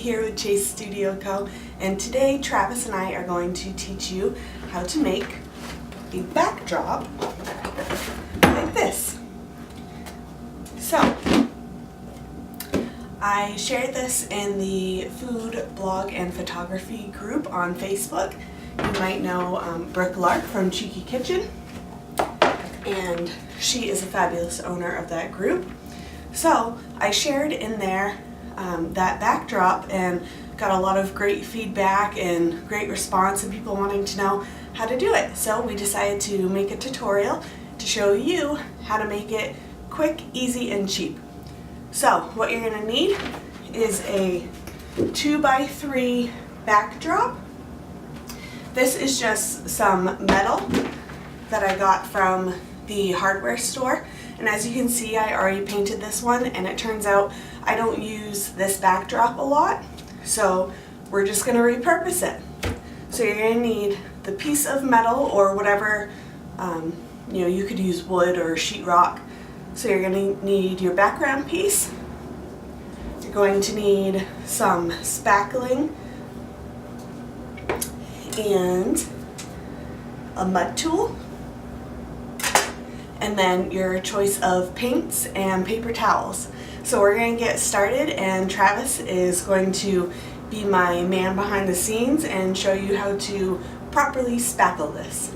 here with Chase Studio Co. And today Travis and I are going to teach you how to make a backdrop like this. So, I shared this in the food, blog, and photography group on Facebook. You might know Brooke Lark from Cheeky Kitchen, and she is a fabulous owner of that group. So I shared in there that backdrop and got a lot of great feedback and great response and people wanting to know how to do it. So we decided to make a tutorial to show you how to make it quick, easy, and cheap. So what you're going to need is a 2x3 backdrop. This is just some metal that I got from the hardware store, and as you can see I already painted this one, and it turns out I don't use this backdrop a lot, so we're just going to repurpose it. So you're going to need the piece of metal or whatever, you could use wood or sheetrock. So you're going to need your background piece, you're going to need some spackling and a mud tool, and then your choice of paints and paper towels. So we're going to get started, and Travis is going to be my man behind the scenes and show you how to properly spackle this.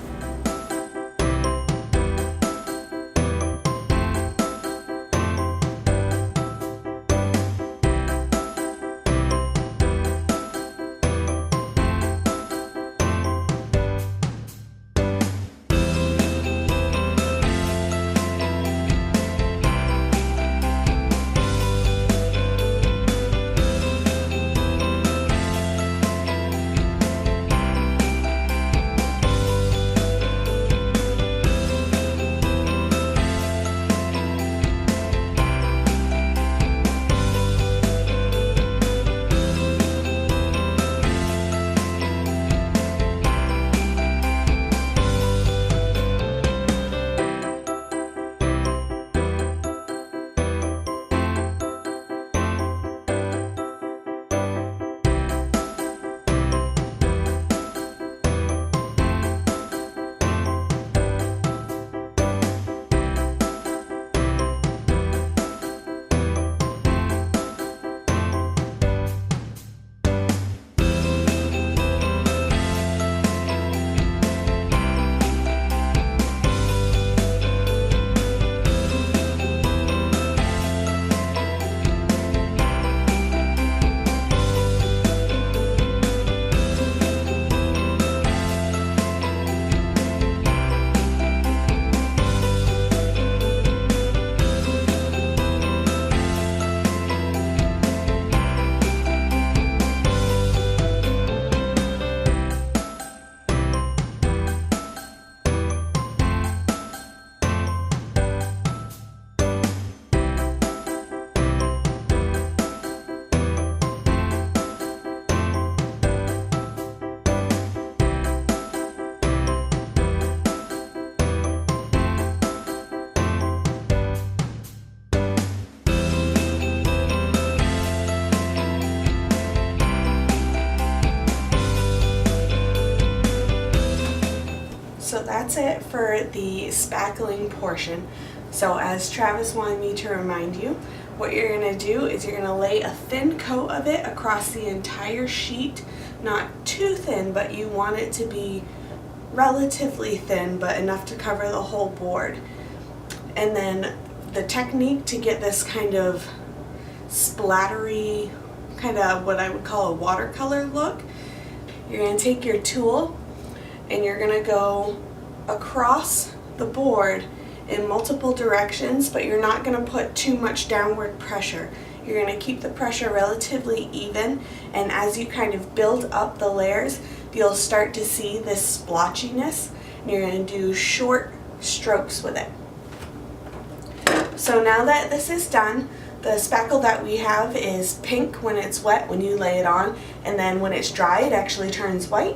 So that's it for the spackling portion. So as Travis wanted me to remind you, what you're going to do is you're going to lay a thin coat of it across the entire sheet. Not too thin, but you want it to be relatively thin, but enough to cover the whole board. And then the technique to get this kind of splattery, kind of what I would call a watercolor look, you're going to take your tool and you're going to go across the board in multiple directions, but you're not going to put too much downward pressure. You're going to keep the pressure relatively even, and as you kind of build up the layers, you'll start to see this splotchiness, and you're going to do short strokes with it. So now that this is done, the spackle that we have is pink when it's wet, when you lay it on, and then when it's dry it actually turns white.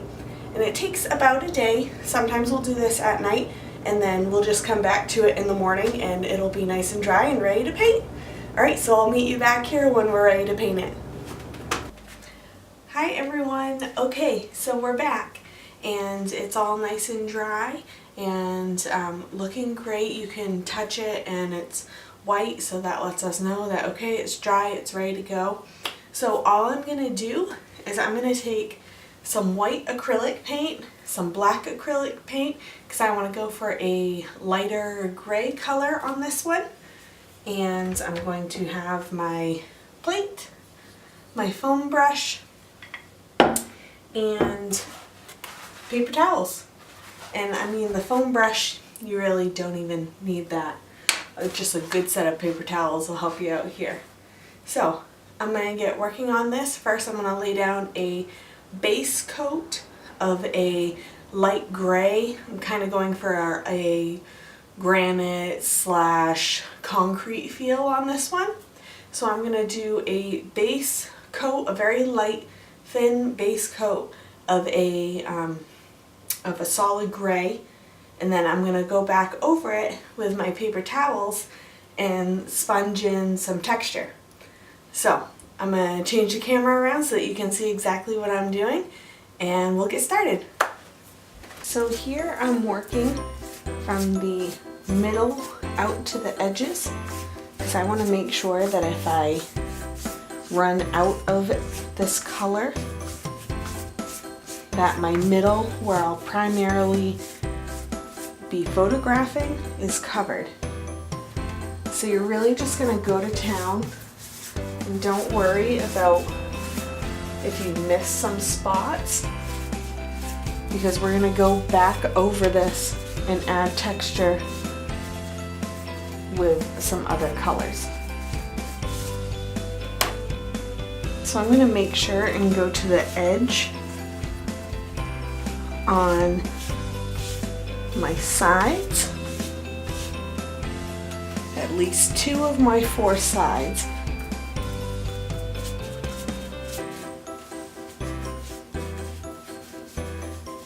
And it takes about a day. Sometimes we'll do this at night, and then we'll just come back to it in the morning and it'll be nice and dry and ready to paint. Alright, so I'll meet you back here when we're ready to paint it. Hi everyone. Okay, so we're back and it's all nice and dry and looking great. You can touch it and it's white, so that lets us know that okay, it's dry, it's ready to go. So all I'm going to do is I'm going to take some white acrylic paint, some black acrylic paint, because I want to go for a lighter gray color on this one. And I'm going to have my plate, my foam brush, and paper towels. And I mean, the foam brush, you really don't even need that. Just a good set of paper towels will help you out here. So I'm going to get working on this. First I'm going to lay down a base coat of a light gray. I'm kind of going for a granite / concrete feel on this one. So I'm going to do a base coat, a very light thin base coat of a solid gray, and then I'm going to go back over it with my paper towels and sponge in some texture. So I'm going to change the camera around so that you can see exactly what I'm doing, and we'll get started. So here I'm working from the middle out to the edges, because I want to make sure that if I run out of this color, that my middle, where I'll primarily be photographing, is covered. So you're really just going to go to town, and don't worry about if you miss some spots, because we're going to go back over this and add texture with some other colors. So I'm going to make sure and go to the edge on my sides, at least 2 of my 4 sides.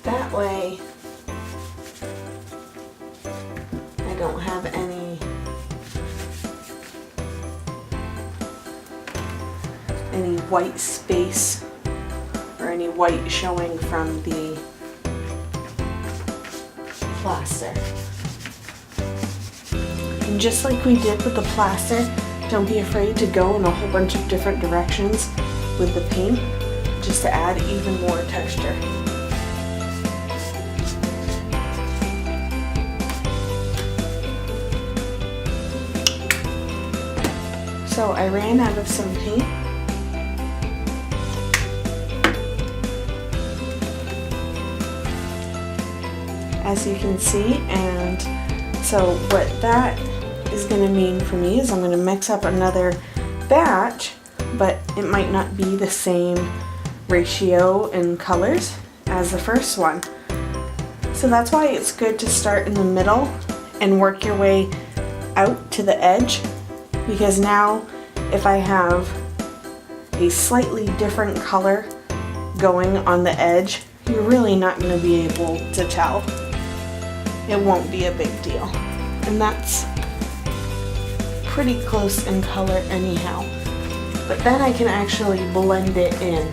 That way I don't have any white space or any white showing from the plaster. And just like we did with the plaster, don't be afraid to go in a whole bunch of different directions with the paint, just to add even more texture. So I ran out of some paint. As you can see, and so what that is going to mean for me is I'm going to mix up another batch, but it might not be the same ratio in colors as the first one. So that's why it's good to start in the middle and work your way out to the edge, because now if I have a slightly different color going on the edge, you're really not going to be able to tell. It won't be a big deal. And that's pretty close in color anyhow. But then I can actually blend it in.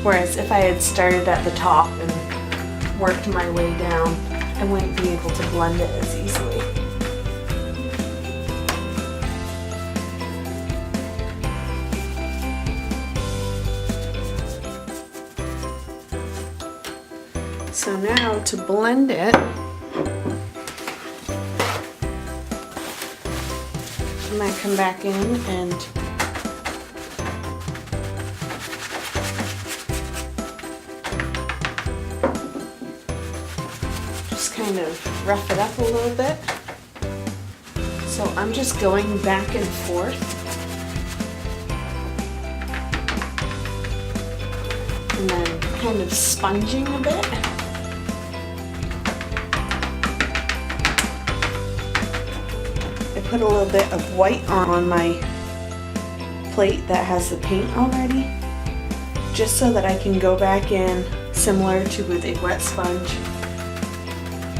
Whereas if I had started at the top and worked my way down, I wouldn't be able to blend it as easily. So now to blend it, I'm going to come back in and just kind of rough it up a little bit. So I'm just going back and forth. And then kind of sponging a bit. I put a little bit of white on my plate that has the paint already, just so that I can go back in similar to with a wet sponge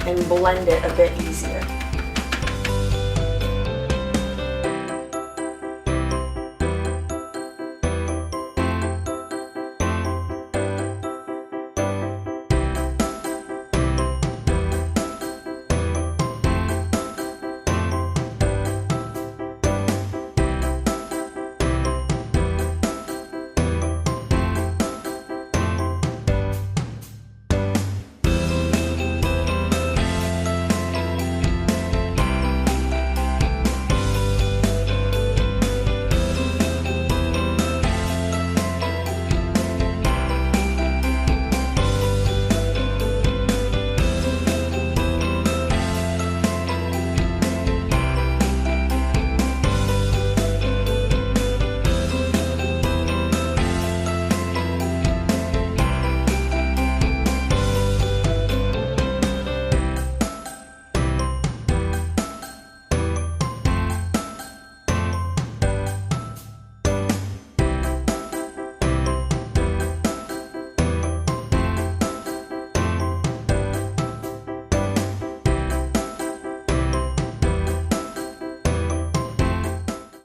and blend it a bit easier.